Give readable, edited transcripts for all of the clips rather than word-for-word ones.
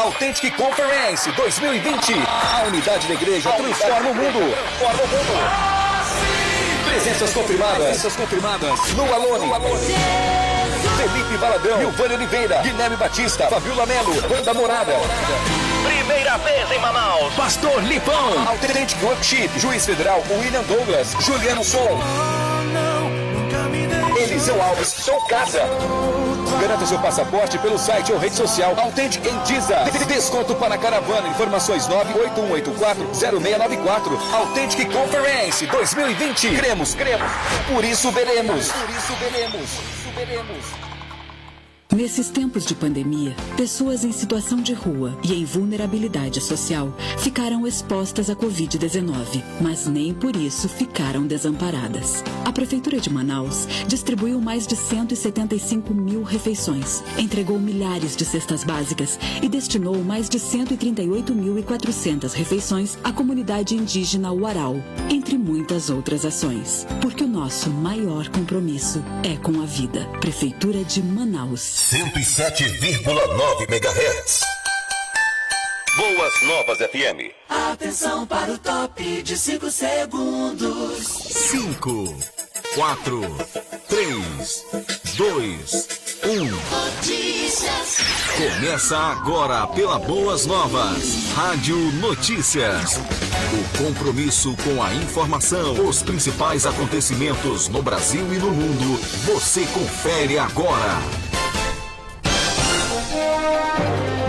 Authentic Conference 2020. A unidade da igreja transforma o mundo. Presenças confirmadas. Lu Alone, Felipe Valadão, Ilvânia Oliveira, Guilherme Batista, Fabiola Melo, Banda Morada. Primeira vez em Manaus. Pastor Lipão. Authentic Worship, Juiz Federal, William Douglas, Juliano Som. Eliseu Alves, Som Casa. Garanta seu passaporte pelo site ou rede social Authentic em Diza. Desconto para a caravana. Informações 981840694. Authentic Conference 2020. Cremos. Por isso veremos. Nesses tempos de pandemia, pessoas em situação de rua e em vulnerabilidade social ficaram expostas à Covid-19, mas nem por isso ficaram desamparadas. A Prefeitura de Manaus distribuiu mais de 175 mil refeições, entregou milhares de cestas básicas e destinou mais de 138.400 refeições à comunidade indígena Uarau, entre muitas outras ações. Porque o nosso maior compromisso é com a vida. Prefeitura de Manaus. 107,9 MHz. Boas Novas FM. Atenção para o top de 5 segundos. 5, 4, 3, 2, 1. Notícias. Começa agora pela Boas Novas. Rádio Notícias. O compromisso com a informação. Os principais acontecimentos no Brasil e no mundo. Você confere agora.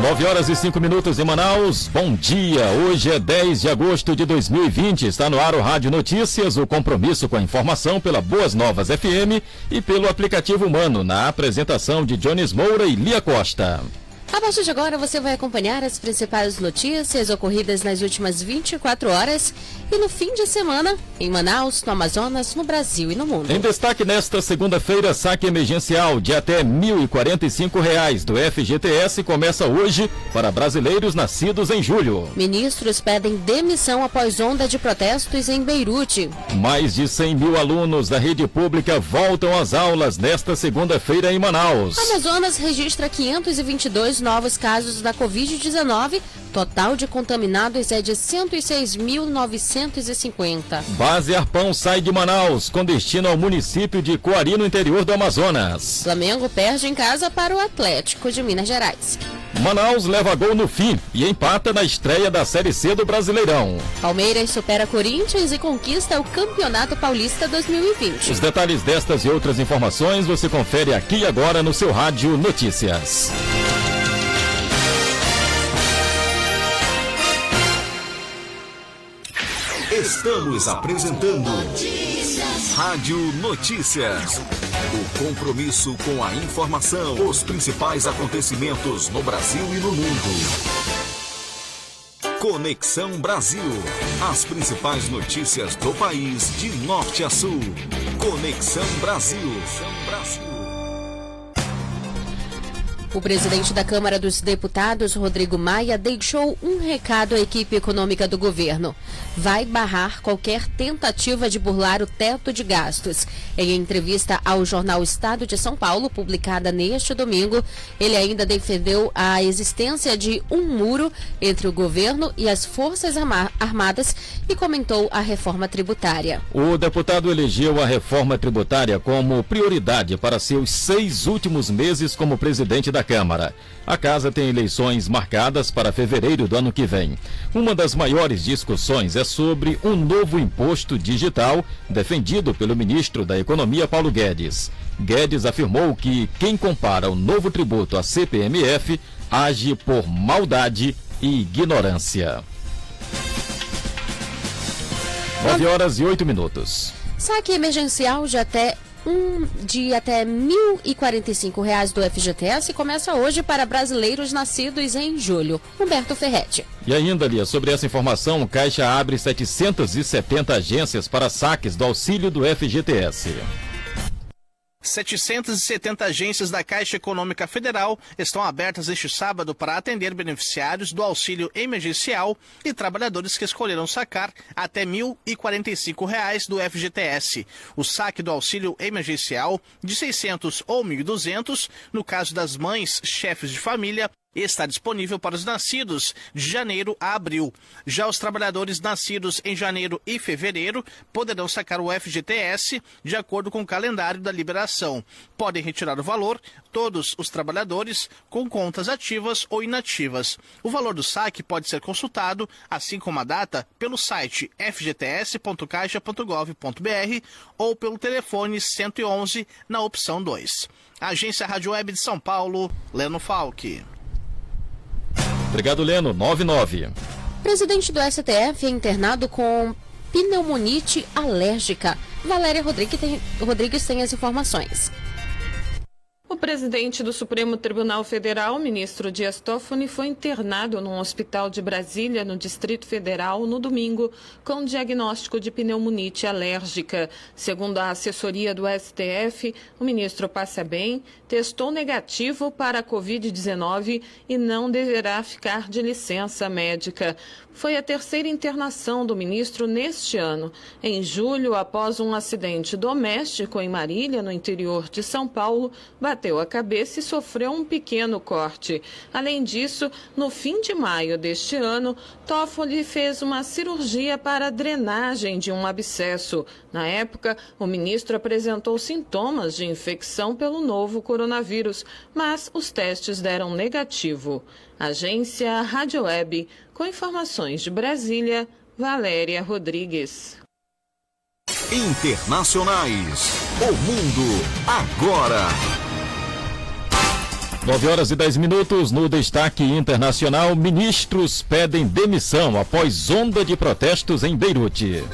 9h05 em Manaus. Bom dia. Hoje é 10 de agosto de 2020. Está no ar o Rádio Notícias, o compromisso com a informação pela Boas Novas FM e pelo aplicativo Humano, na apresentação de Jones Moura e Lia Costa. A partir de agora você vai acompanhar as principais notícias ocorridas nas últimas 24 horas e no fim de semana em Manaus, no Amazonas, no Brasil e no mundo. Em destaque nesta segunda-feira, saque emergencial de até R$ 1.045 do FGTS começa hoje para brasileiros nascidos em julho. Ministros pedem demissão após onda de protestos em Beirute. Mais de 100 mil alunos da rede pública voltam às aulas nesta segunda-feira em Manaus. Amazonas registra 522 novos casos da Covid-19. Total de contaminados é de 106.950. Base Arpão sai de Manaus, com destino ao município de Coari, no interior do Amazonas. Flamengo perde em casa para o Atlético de Minas Gerais. Manaus leva gol no fim e empata na estreia da Série C do Brasileirão. Palmeiras supera Corinthians e conquista o Campeonato Paulista 2020. Os detalhes destas e outras informações você confere aqui e agora no seu Rádio Notícias. Estamos apresentando Rádio Notícias. O compromisso com a informação. Os principais acontecimentos no Brasil e no mundo. Conexão Brasil. As principais notícias do país de norte a sul. Conexão Brasil. O presidente da Câmara dos Deputados, Rodrigo Maia, deixou um recado à equipe econômica do governo. Vai barrar qualquer tentativa de burlar o teto de gastos. Em entrevista ao jornal Estado de São Paulo, publicada neste domingo, ele ainda defendeu a existência de um muro entre o governo e as Forças Armadas e comentou a reforma tributária. O deputado elegeu a reforma tributária como prioridade para seus 6 últimos meses como presidente da Câmara. A casa tem eleições marcadas para fevereiro do ano que vem. Uma das maiores discussões é sobre um novo imposto digital defendido pelo ministro da Economia, Paulo Guedes. Guedes afirmou que quem compara o novo tributo à CPMF age por maldade e ignorância. 9h08. Saque emergencial de até R$ 1.045 do FGTS começa hoje para brasileiros nascidos em julho. Humberto Ferretti. E ainda, Lia, sobre essa informação, Caixa abre 770 agências para saques do auxílio do FGTS. 770 agências da Caixa Econômica Federal estão abertas este sábado para atender beneficiários do auxílio emergencial e trabalhadores que escolheram sacar até R$ 1.045 do FGTS. O saque do auxílio emergencial de R$ 600 ou R$ 1.200, no caso das mães, chefes de família, está disponível para os nascidos de janeiro a abril. Já os trabalhadores nascidos em janeiro e fevereiro poderão sacar o FGTS de acordo com o calendário da liberação. Podem retirar o valor todos os trabalhadores com contas ativas ou inativas. O valor do saque pode ser consultado, assim como a data, pelo site fgts.caixa.gov.br ou pelo telefone 111 na opção 2. Agência Rádio Web de São Paulo, Leno Falck. Obrigado, Leno. 99. Presidente do STF é internado com pneumonite alérgica. Valéria Rodrigues tem as informações. O presidente do Supremo Tribunal Federal, ministro Dias Toffoli, foi internado num hospital de Brasília, no Distrito Federal, no domingo, com diagnóstico de pneumonite alérgica. Segundo a assessoria do STF, o ministro passa bem, testou negativo para a Covid-19 e não deverá ficar de licença médica. Foi a terceira internação do ministro neste ano. Em julho, após um acidente doméstico em Marília, no interior de São Paulo, bateu a cabeça e sofreu um pequeno corte. Além disso, no fim de maio deste ano, Toffoli fez uma cirurgia para a drenagem de um abscesso. Na época, o ministro apresentou sintomas de infecção pelo novo coronavírus, mas os testes deram negativo. Agência Rádio Web, com informações de Brasília, Valéria Rodrigues. Internacionais. O mundo agora. 9h10. No destaque internacional, ministros pedem demissão após onda de protestos em Beirute.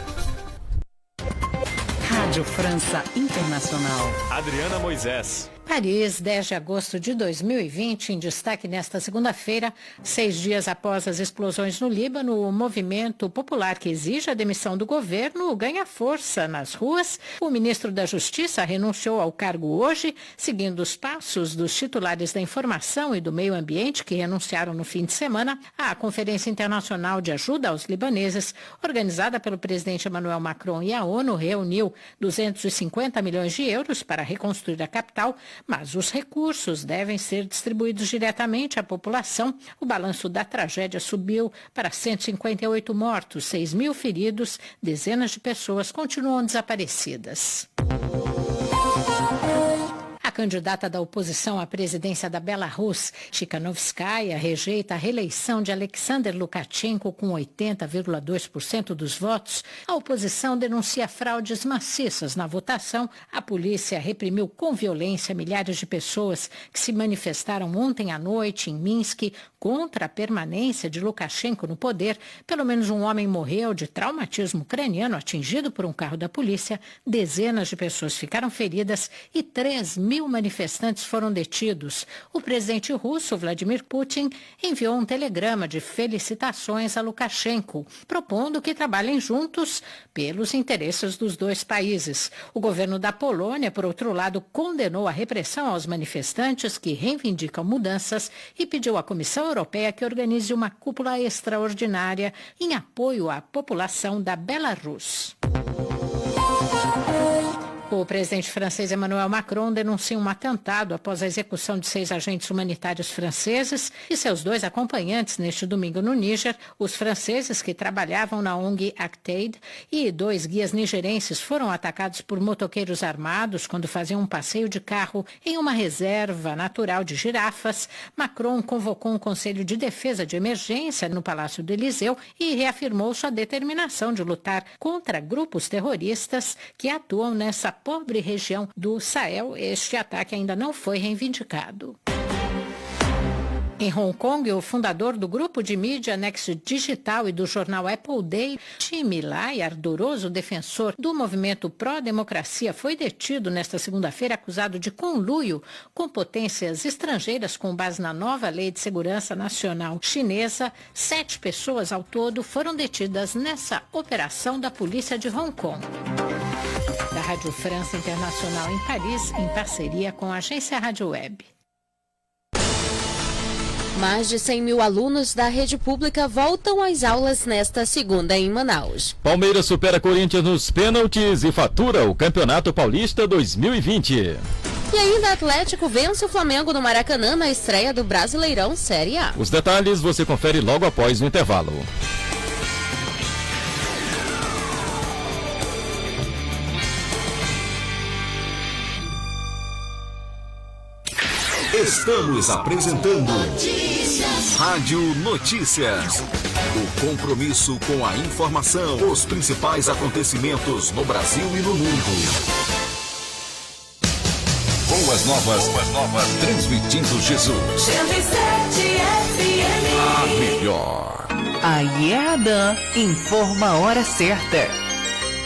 Rádio França Internacional. Adriana Moisés. Paris, 10 de agosto de 2020, em destaque nesta segunda-feira, 6 dias após as explosões no Líbano, o movimento popular que exige a demissão do governo ganha força nas ruas. O ministro da Justiça renunciou ao cargo hoje, seguindo os passos dos titulares da Informação e do Meio Ambiente, que renunciaram no fim de semana. A Conferência Internacional de Ajuda aos Libaneses, organizada pelo presidente Emmanuel Macron e a ONU, reuniu 250 milhões de euros para reconstruir a capital, mas os recursos devem ser distribuídos diretamente à população. O balanço da tragédia subiu para 158 mortos, 6 mil feridos, dezenas de pessoas continuam desaparecidas. A candidata da oposição à presidência da Belarus, Tikhanovskaya, rejeita a reeleição de Alexander Lukashenko com 80,2% dos votos. A oposição denuncia fraudes maciças na votação. A polícia reprimiu com violência milhares de pessoas que se manifestaram ontem à noite em Minsk contra a permanência de Lukashenko no poder. Pelo menos um homem morreu de traumatismo craniano atingido por um carro da polícia. Dezenas de pessoas ficaram feridas e 3 mil manifestantes foram detidos. O presidente russo, Vladimir Putin, enviou um telegrama de felicitações a Lukashenko, propondo que trabalhem juntos pelos interesses dos dois países. O governo da Polônia, por outro lado, condenou a repressão aos manifestantes que reivindicam mudanças e pediu à Comissão Europeia que organize uma cúpula extraordinária em apoio à população da Belarus. O presidente francês Emmanuel Macron denuncia um atentado após a execução de 6 agentes humanitários franceses e seus 2 acompanhantes neste domingo no Níger. Os franceses que trabalhavam na ONG ACTAID e 2 guias nigerenses foram atacados por motoqueiros armados quando faziam um passeio de carro em uma reserva natural de girafas. Macron convocou um conselho de defesa de emergência no Palácio do Eliseu e reafirmou sua determinação de lutar contra grupos terroristas que atuam nessa pobre região do Sahel. Este ataque ainda não foi reivindicado. Em Hong Kong, o fundador do grupo de mídia Next Digital e do jornal Apple Day, Jimmy Lai, ardoroso defensor do movimento pró-democracia, foi detido nesta segunda-feira acusado de conluio com potências estrangeiras com base na nova Lei de Segurança Nacional chinesa. 7 pessoas ao todo foram detidas nessa operação da polícia de Hong Kong. Da Rádio França Internacional em Paris, em parceria com a agência Rádio Web. Mais de 100 mil alunos da rede pública voltam às aulas nesta segunda em Manaus. Palmeiras supera Corinthians nos pênaltis e fatura o Campeonato Paulista 2020. E ainda Atlético vence o Flamengo no Maracanã na estreia do Brasileirão Série A. Os detalhes você confere logo após o intervalo. Estamos apresentando Rádio Notícias. O compromisso com a informação, os principais acontecimentos no Brasil e no mundo. Boas novas, transmitindo Jesus. 107 FM. A melhor. A Ieradan informa a hora certa.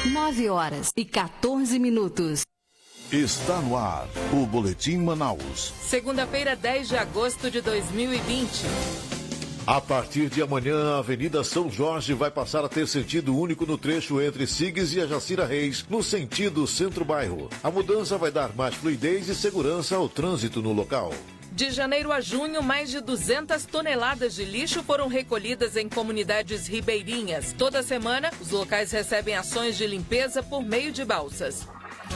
9h14. Está no ar o Boletim Manaus. Segunda-feira, 10 de agosto de 2020. A partir de amanhã, a Avenida São Jorge vai passar a ter sentido único no trecho entre Sigues e a Jacira Reis, no sentido centro-bairro. A mudança vai dar mais fluidez e segurança ao trânsito no local. De janeiro a junho, mais de 200 toneladas de lixo foram recolhidas em comunidades ribeirinhas. Toda semana, os locais recebem ações de limpeza por meio de balsas.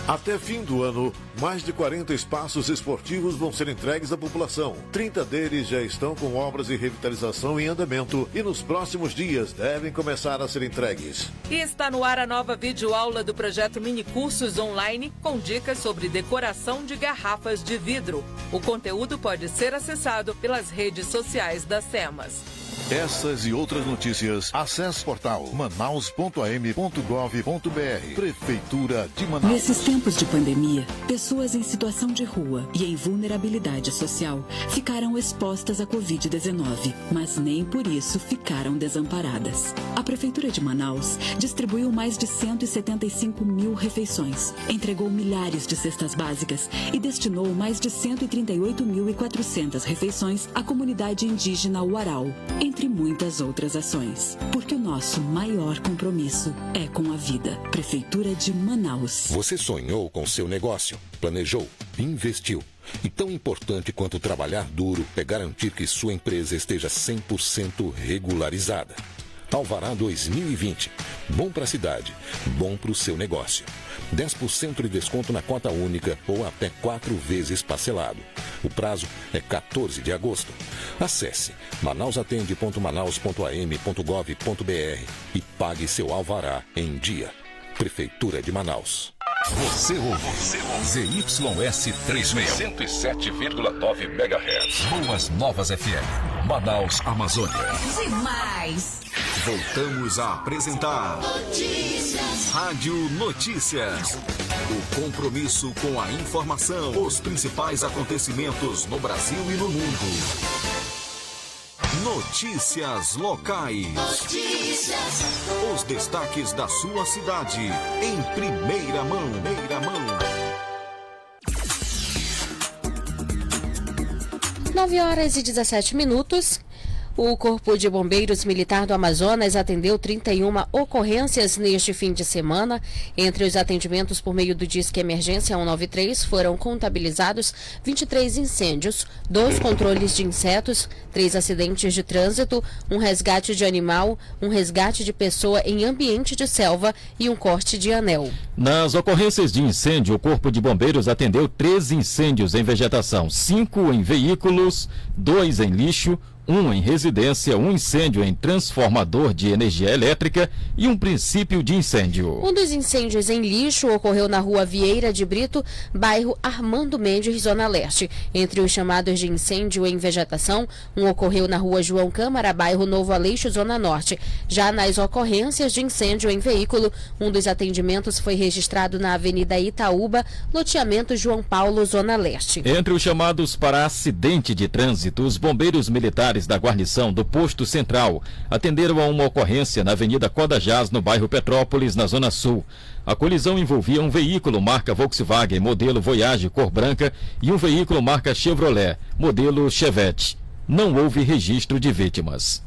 Até fim do ano, mais de 40 espaços esportivos vão ser entregues à população. 30 deles já estão com obras de revitalização em andamento e nos próximos dias devem começar a ser entregues. E está no ar a nova videoaula do projeto Minicursos Online com dicas sobre decoração de garrafas de vidro. O conteúdo pode ser acessado pelas redes sociais da SEMAS. Essas e outras notícias, acesse o portal manaus.am.gov.br. Prefeitura de Manaus. Nesses tempos de pandemia, pessoas em situação de rua e em vulnerabilidade social ficaram expostas à Covid-19, mas nem por isso ficaram desamparadas. A Prefeitura de Manaus distribuiu mais de 175 mil refeições, entregou milhares de cestas básicas e destinou mais de 138.400 refeições à comunidade indígena Uarau, entre muitas outras ações. Porque o nosso maior compromisso é com a vida. Prefeitura de Manaus. Você sonhou com seu negócio, planejou, investiu. E tão importante quanto trabalhar duro é garantir que sua empresa esteja 100% regularizada. Alvará 2020. Bom para a cidade, bom para o seu negócio. 10% de desconto na cota única ou até 4 vezes parcelado. O prazo é 14 de agosto. Acesse manausatende.manaus.am.gov.br e pague seu alvará em dia. Prefeitura de Manaus. Você ouve ZYS 36, 107,9 MHz. Boas Novas FM, Manaus, Amazônia. Demais. Voltamos a apresentar Rádio Notícias. O compromisso com a informação, os principais acontecimentos no Brasil e no mundo. Notícias locais. Os destaques da sua cidade em primeira mão. 9h17. O Corpo de Bombeiros Militar do Amazonas atendeu 31 ocorrências neste fim de semana. Entre os atendimentos por meio do Disque Emergência 193 foram contabilizados 23 incêndios, 2 controles de insetos, 3 acidentes de trânsito, um resgate de animal, um resgate de pessoa em ambiente de selva e um corte de anel. Nas ocorrências de incêndio, o Corpo de Bombeiros atendeu 13 incêndios em vegetação, 5 em veículos, 2 em lixo, 1 em residência, 1 incêndio em transformador de energia elétrica e um princípio de incêndio. Um dos incêndios em lixo ocorreu na rua Vieira de Brito, bairro Armando Mendes, Zona Leste. Entre os chamados de incêndio em vegetação, um ocorreu na rua João Câmara, bairro Novo Aleixo, Zona Norte. Já nas ocorrências de incêndio em veículo, um dos atendimentos foi registrado na Avenida Itaúba, loteamento João Paulo, Zona Leste. Entre os chamados para acidente de trânsito, os bombeiros militares da guarnição do Posto Central atenderam a uma ocorrência na Avenida Codajás, no bairro Petrópolis, na Zona Sul. A colisão envolvia um veículo marca Volkswagen, modelo Voyage, cor branca, e um veículo marca Chevrolet, modelo Chevette. Não houve registro de vítimas.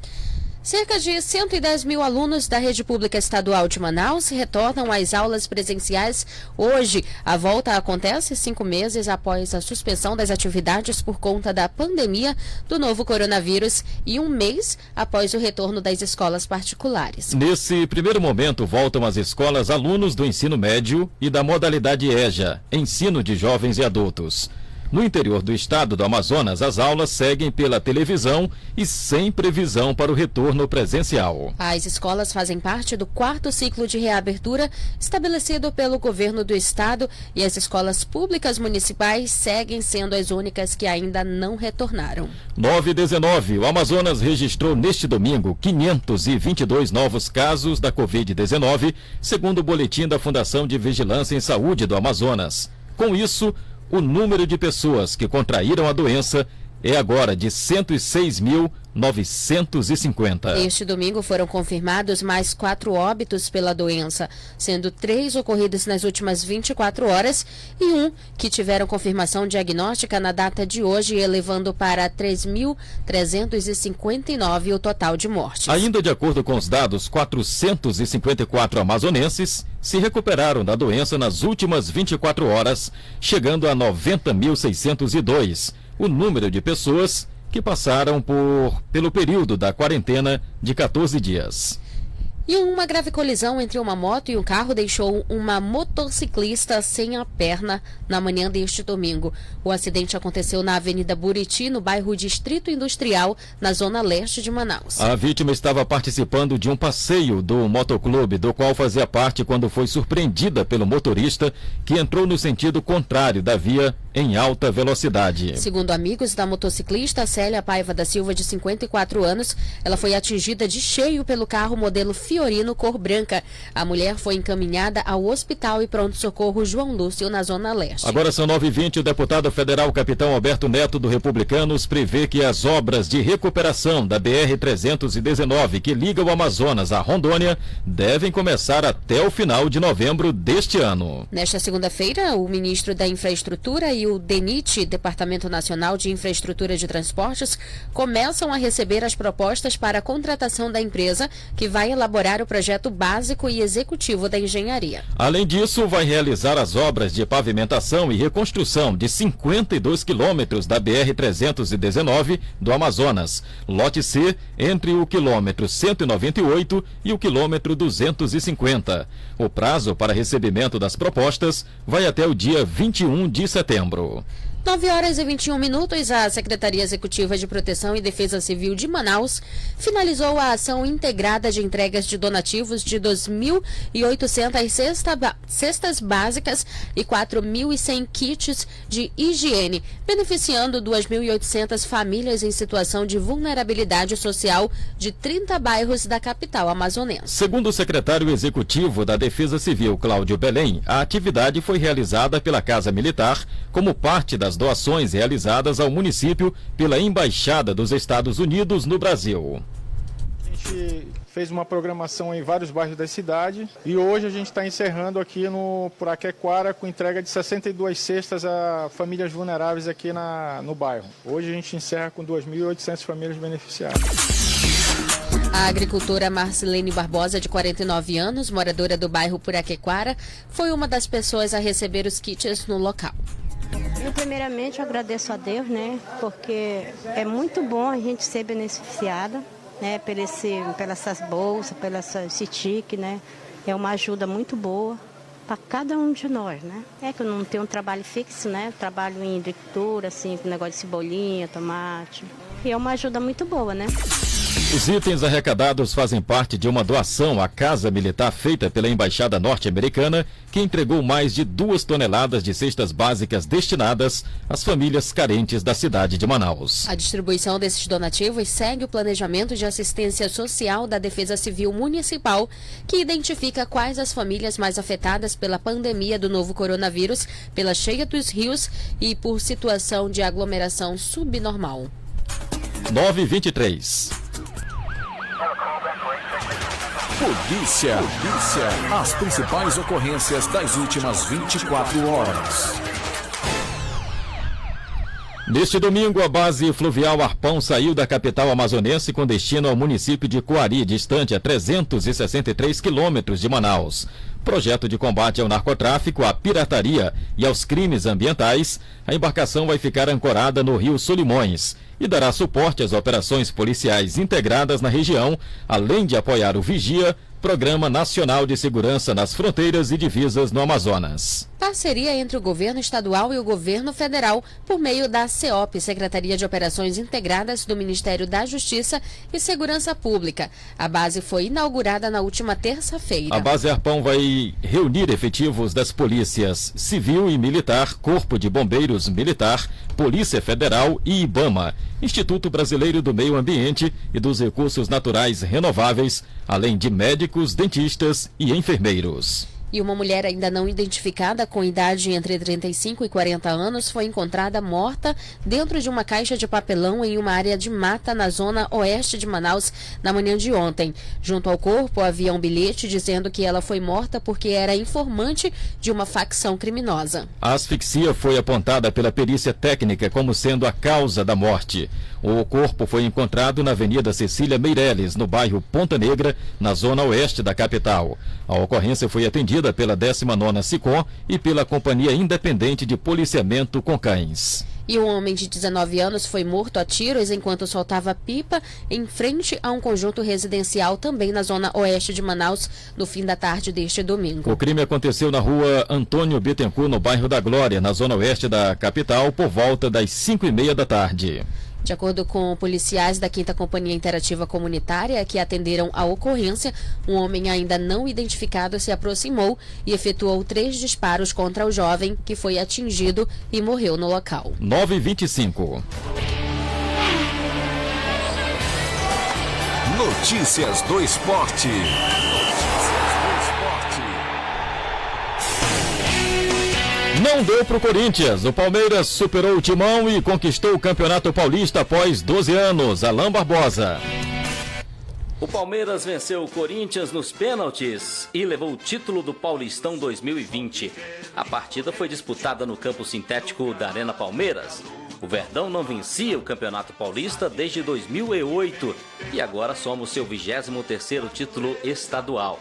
Cerca de 110 mil alunos da Rede Pública Estadual de Manaus retornam às aulas presenciais hoje. A volta acontece 5 meses após a suspensão das atividades por conta da pandemia do novo coronavírus e 1 mês após o retorno das escolas particulares. Nesse primeiro momento, voltam às escolas alunos do ensino médio e da modalidade EJA, Ensino de Jovens e Adultos. No interior do estado do Amazonas, as aulas seguem pela televisão e sem previsão para o retorno presencial. As escolas fazem parte do 4º ciclo de reabertura estabelecido pelo governo do estado e as escolas públicas municipais seguem sendo as únicas que ainda não retornaram. 9h19, o Amazonas registrou neste domingo 522 novos casos da Covid-19, segundo o boletim da Fundação de Vigilância em Saúde do Amazonas. Com isso, o número de pessoas que contraíram a doença é agora de 106.950. Este domingo foram confirmados mais 4 óbitos pela doença, sendo 3 ocorridos nas últimas 24 horas e 1 que tiveram confirmação diagnóstica na data de hoje, elevando para 3.359 o total de mortes. Ainda de acordo com os dados, 454 amazonenses se recuperaram da doença nas últimas 24 horas, chegando a 90.602. O número de pessoas que passaram pelo período da quarentena de 14 dias. E uma grave colisão entre uma moto e um carro deixou uma motociclista sem a perna na manhã deste domingo. O acidente aconteceu na Avenida Buriti, no bairro Distrito Industrial, na zona leste de Manaus. A vítima estava participando de um passeio do motoclube, do qual fazia parte quando foi surpreendida pelo motorista, que entrou no sentido contrário da via em alta velocidade. Segundo amigos da motociclista, Célia Paiva da Silva, de 54 anos, ela foi atingida de cheio pelo carro modelo Fiorino cor branca. A mulher foi encaminhada ao Hospital e Pronto-Socorro João Lúcio, na Zona Leste. Agora são 9h20, o deputado federal capitão Alberto Neto, do Republicanos, prevê que as obras de recuperação da BR-319, que liga o Amazonas à Rondônia, devem começar até o final de novembro deste ano. Nesta segunda-feira, o ministro da Infraestrutura e o DENIT, Departamento Nacional de Infraestrutura de Transportes, começam a receber as propostas para a contratação da empresa, que vai elaborar o projeto básico e executivo da engenharia. Além disso, vai realizar as obras de pavimentação e reconstrução de 52 quilômetros da BR-319 do Amazonas, lote C, entre o quilômetro 198 e o quilômetro 250. O prazo para recebimento das propostas vai até o dia 21 de setembro. 9h21, a Secretaria Executiva de Proteção e Defesa Civil de Manaus finalizou a ação integrada de entregas de donativos de 2.800 cestas básicas e 4.100 kits de higiene, beneficiando 2.800 famílias em situação de vulnerabilidade social de 30 bairros da capital amazonense. Segundo o secretário executivo da Defesa Civil, Cláudio Belém, a atividade foi realizada pela Casa Militar como parte das doações realizadas ao município pela Embaixada dos Estados Unidos no Brasil. A gente fez uma programação em vários bairros da cidade e hoje a gente está encerrando aqui no Puraquequara com entrega de 62 cestas a famílias vulneráveis aqui no bairro. Hoje a gente encerra com 2.800 famílias beneficiadas. A agricultora Marcelene Barbosa, de 49 anos, moradora do bairro Puraquequara, foi uma das pessoas a receber os kits no local. Primeiramente, eu agradeço a Deus, né? Porque é muito bom a gente ser beneficiada, né? Pelas bolsas, esse tique, né? É uma ajuda muito boa para cada um de nós, né? É que eu não tenho um trabalho fixo, né? Eu trabalho em agricultura, assim, com negócio de cebolinha, tomate. E é uma ajuda muito boa, né? Os itens arrecadados fazem parte de uma doação à Casa Militar feita pela Embaixada Norte-Americana, que entregou mais de 2 toneladas de cestas básicas destinadas às famílias carentes da cidade de Manaus. A distribuição desses donativos segue o planejamento de assistência social da Defesa Civil Municipal, que identifica quais as famílias mais afetadas pela pandemia do novo coronavírus, pela cheia dos rios e por situação de aglomeração subnormal. 9h23. Polícia. As principais ocorrências das últimas 24 horas. Neste domingo, a base fluvial Arpão saiu da capital amazonense com destino ao município de Coari, distante a 363 quilômetros de Manaus. Projeto de combate ao narcotráfico, à pirataria e aos crimes ambientais, a embarcação vai ficar ancorada no Rio Solimões e dará suporte às operações policiais integradas na região, além de apoiar o Vigia, Programa Nacional de Segurança nas Fronteiras e Divisas no Amazonas. Parceria entre o governo estadual e o governo federal por meio da CEOP, Secretaria de Operações Integradas do Ministério da Justiça e Segurança Pública. A base foi inaugurada na última terça-feira. A base Arpão vai reunir efetivos das polícias civil e militar, Corpo de Bombeiros Militar, Polícia Federal e IBAMA, Instituto Brasileiro do Meio Ambiente e dos Recursos Naturais Renováveis, além de médicos, dentistas e enfermeiros. E uma mulher ainda não identificada, com idade entre 35 e 40 anos, foi encontrada morta dentro de uma caixa de papelão em uma área de mata na zona oeste de Manaus na manhã de ontem. Junto ao corpo havia um bilhete dizendo que ela foi morta porque era informante de uma facção criminosa. A asfixia foi apontada pela perícia técnica como sendo a causa da morte. O corpo foi encontrado na Avenida Cecília Meireles, no bairro Ponta Negra, na zona oeste da capital. A ocorrência foi atendida pela 19ª SICOM e pela Companhia Independente de Policiamento com Cães. E um homem de 19 anos foi morto a tiros enquanto soltava pipa em frente a um conjunto residencial também na zona oeste de Manaus no fim da tarde deste domingo. O crime aconteceu na rua Antônio Bittencourt, no bairro da Glória, na zona oeste da capital, por volta das 5h30 da tarde. De acordo com policiais da 5ª Companhia Interativa Comunitária que atenderam a ocorrência, um homem ainda não identificado se aproximou e efetuou 3 disparos contra o jovem, que foi atingido e morreu no local. 9h25. Notícias do Esporte. Não deu para o Corinthians. O Palmeiras superou o Timão e conquistou o Campeonato Paulista após 12 anos. Alain Barbosa. O Palmeiras venceu o Corinthians nos pênaltis e levou o título do Paulistão 2020. A partida foi disputada no campo sintético da Arena Palmeiras. O Verdão não vencia o Campeonato Paulista desde 2008 e agora soma o seu 23º título estadual.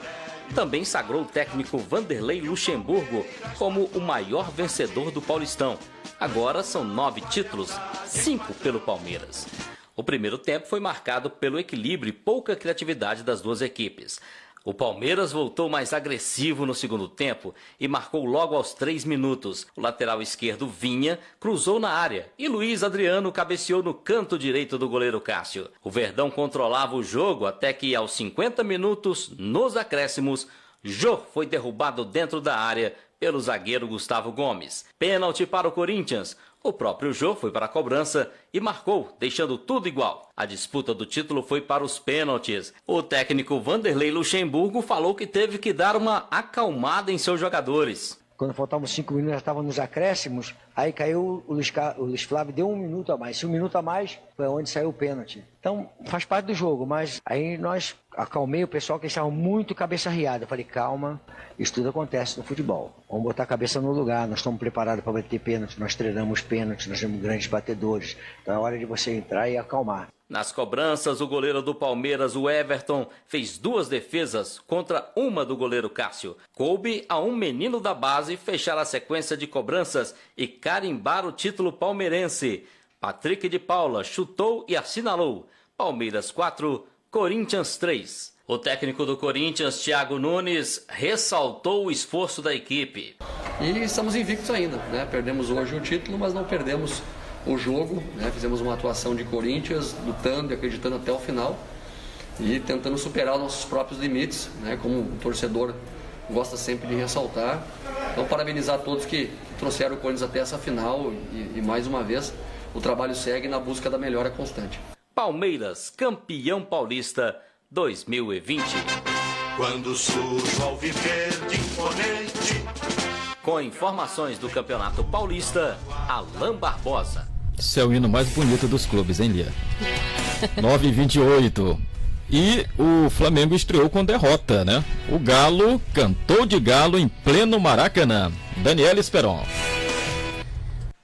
Também sagrou o técnico Vanderlei Luxemburgo como o maior vencedor do Paulistão. Agora são 9 títulos, 5 pelo Palmeiras. O primeiro tempo foi marcado pelo equilíbrio e pouca criatividade das duas equipes. O Palmeiras voltou mais agressivo no segundo tempo e marcou logo aos 3 minutos. O lateral esquerdo Vinha cruzou na área e Luiz Adriano cabeceou no canto direito do goleiro Cássio. O Verdão controlava o jogo até que aos 50 minutos, nos acréscimos, Jô foi derrubado dentro da área pelo zagueiro Gustavo Gomes. Pênalti para o Corinthians. O próprio Jô foi para a cobrança e marcou, deixando tudo igual. A disputa do título foi para os pênaltis. O técnico Vanderlei Luxemburgo falou que teve que dar uma acalmada em seus jogadores. Quando faltavam 5 minutos, já estavam nos acréscimos, aí caiu o Luiz Flávio, deu 1 minuto a mais. Se 1 minuto a mais, foi onde saiu o pênalti. Então, faz parte do jogo, mas aí nós acalmei o pessoal que estava muito cabeça riada. Eu falei, calma, isso tudo acontece no futebol. Vamos botar a cabeça no lugar, nós estamos preparados para bater pênalti, nós treinamos pênalti, nós temos grandes batedores. Então é hora de você entrar e acalmar. Nas cobranças, o goleiro do Palmeiras, o Everton, fez 2 defesas contra uma do goleiro Cássio. Coube a um menino da base fechar a sequência de cobranças e carimbar o título palmeirense. Patrick de Paula chutou e assinalou. Palmeiras 4, Corinthians 3. O técnico do Corinthians, Thiago Nunes, ressaltou o esforço da equipe. E estamos invictos ainda, né? Perdemos hoje o título, mas não perdemos o jogo, né? Fizemos uma atuação de Corinthians, lutando e acreditando até o final e tentando superar os nossos próprios limites, né? Como o torcedor gosta sempre de ressaltar. Então, parabenizar a todos que trouxeram o Corinthians até essa final e mais uma vez, o trabalho segue na busca da melhora constante. Palmeiras, campeão paulista 2020. Quando surge o alviverde imponente. Com informações do Campeonato Paulista, Alain Barbosa. Esse é o hino mais bonito dos clubes, hein, Lia? 9h28. E o Flamengo estreou com derrota, né? O Galo cantou de galo em pleno Maracanã. Daniela Esperon.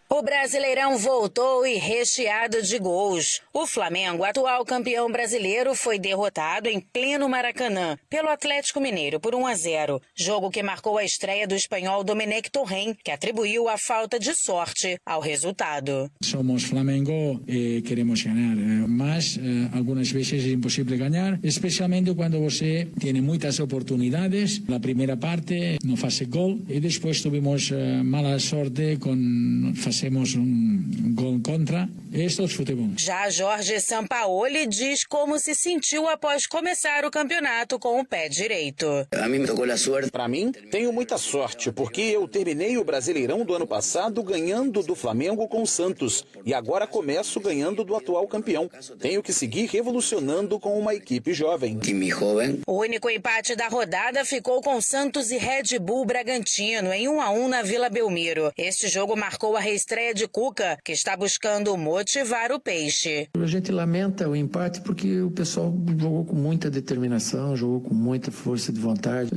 O Brasileirão voltou e recheado de gols. O Flamengo, atual campeão brasileiro, foi derrotado em pleno Maracanã pelo Atlético Mineiro por 1-0. Jogo que marcou a estreia do espanhol Domenech Torrent, que atribuiu a falta de sorte ao resultado. Somos Flamengo e queremos ganhar, mas algumas vezes é impossível ganhar, especialmente quando você tem muitas oportunidades. Na primeira parte não faz gol e depois tivemos mala sorte com fazemos gol contra. Este é o futebol. Já Jorge Sampaoli diz como se sentiu após começar o campeonato com o pé direito. Para mim, tenho muita sorte, porque eu terminei o Brasileirão do ano passado ganhando do Flamengo com o Santos e agora começo ganhando do atual campeão. Tenho que seguir revolucionando com uma equipe jovem. O único empate da rodada ficou com Santos e Red Bull Bragantino em 1-1 na Vila Belmiro. Este jogo marcou a reestreia de Cuca, que está buscando motivar o Peixe. A gente lamenta o empate porque o pessoal jogou com muita determinação, jogou com muita força de vontade,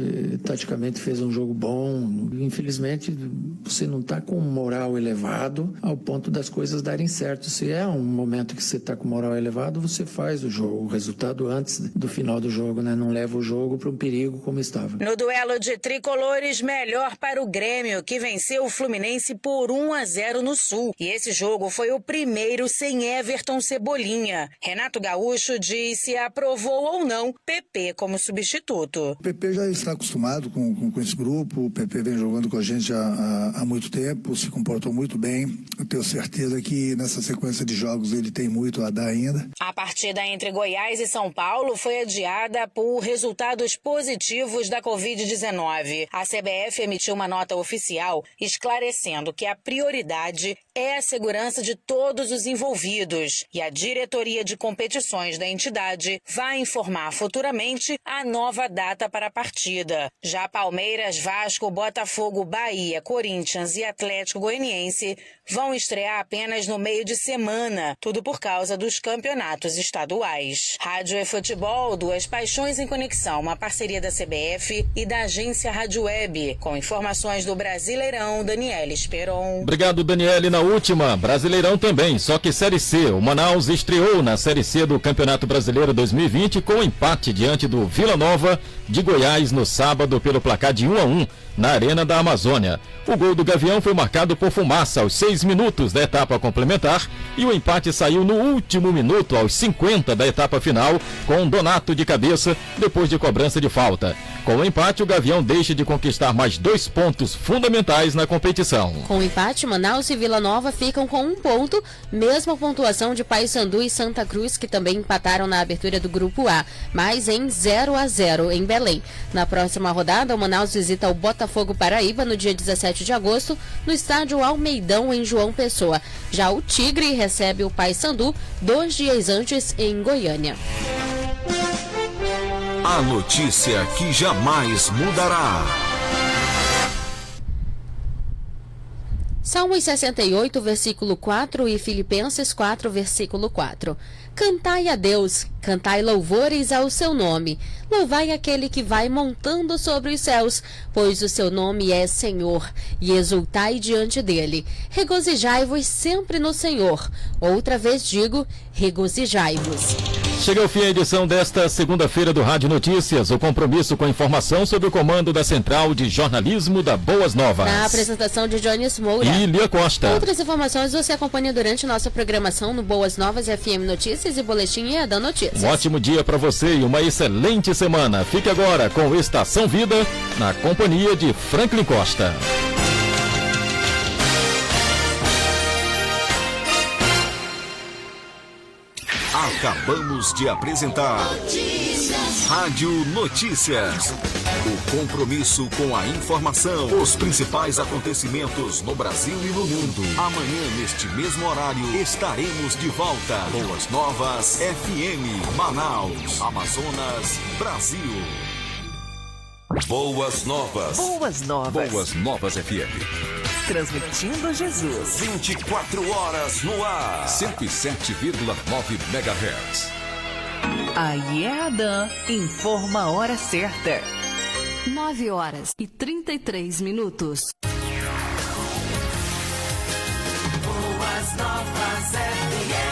taticamente fez um jogo bom. Infelizmente, você não está com moral elevado ao ponto das coisas darem certo. Se é um momento que você está com moral elevado, você faz o jogo, o resultado antes do final do jogo, né? Não leva o jogo para um perigo como estava. No duelo de tricolores, melhor para o Grêmio, que venceu o Fluminense por 1-0 no Sul. E esse jogo foi o primeiro sem Everton Cebolinha. Renato Gaúcho diz se aprovou ou não PP como substituto. O PP já está acostumado com esse grupo, o PP vem jogando com a gente há muito tempo, se comportou muito bem. Eu tenho certeza que nessa sequência de jogos ele tem muito a dar ainda. A partida entre Goiás e São Paulo foi adiada por resultados positivos da Covid-19. A CBF emitiu uma nota oficial esclarecendo que a prioridade é a segurança de todos os envolvidos e a diretoria de competições da entidade vai informar futuramente a nova data para a partida. Já Palmeiras, Vasco, Botafogo, Bahia, Corinthians e Atlético Goianiense vão estrear apenas no meio de semana, tudo por causa dos campeonatos estaduais. Rádio e futebol, duas paixões em conexão, uma parceria da CBF e da agência Rádio Web. Com informações do Brasileirão, Daniela Esperon. Obrigado, Daniele. Na última, Brasileirão também, só que Série C. O Manaus estreou na Série C do Campeonato Brasileiro 2020 com empate diante do Vila Nova de Goiás no sábado pelo placar de 1-1 na Arena da Amazônia. O gol do Gavião foi marcado por Fumaça aos 6 minutos da etapa complementar e o empate saiu no último minuto, aos 50 da etapa final, com Donato de cabeça depois de cobrança de falta. Com o empate, o Gavião deixa de conquistar mais 2 pontos fundamentais na competição. Com o empate, Manaus e Vila Nova ficam com 1 ponto, mesma pontuação de Paysandu e Santa Cruz, que também empataram na abertura do Grupo A, mas em 0-0 em Belém. Na próxima rodada, o Manaus visita o Botafogo Paraíba no dia 17 de agosto, no estádio Almeidão, em João Pessoa. Já o Tigre recebe o Paysandu 2 dias antes em Goiânia. A notícia que jamais mudará. Salmos 68, versículo 4 e Filipenses 4, versículo 4. Cantai a Deus, cantai louvores ao seu nome. Louvai aquele que vai montando sobre os céus, pois o seu nome é Senhor, e exultai diante dele. Regozijai-vos sempre no Senhor. Outra vez digo, regozijai-vos. Chega ao fim a edição desta segunda-feira do Rádio Notícias, o compromisso com a informação sob o comando da Central de Jornalismo da Boas Novas. Na apresentação de Jones Moura e Lia Costa. Outras informações você acompanha durante nossa programação no Boas Novas FM Notícias e Boletim EADAN Notícias. Um ótimo dia para você e uma excelente semana. Fique agora com Estação Vida, na companhia de Franklin Costa. Acabamos de apresentar Rádio Notícias. O compromisso com a informação, os principais acontecimentos no Brasil e no mundo. Amanhã, neste mesmo horário, estaremos de volta. Boas Novas FM, Manaus, Amazonas, Brasil. Boas Novas. Boas Novas. Boas Novas FM. Transmitindo Jesus. 24 horas no ar. 107,9 MHz. A EADAN informa a hora certa. 9 horas e 33 minutos. Boas Novas FM.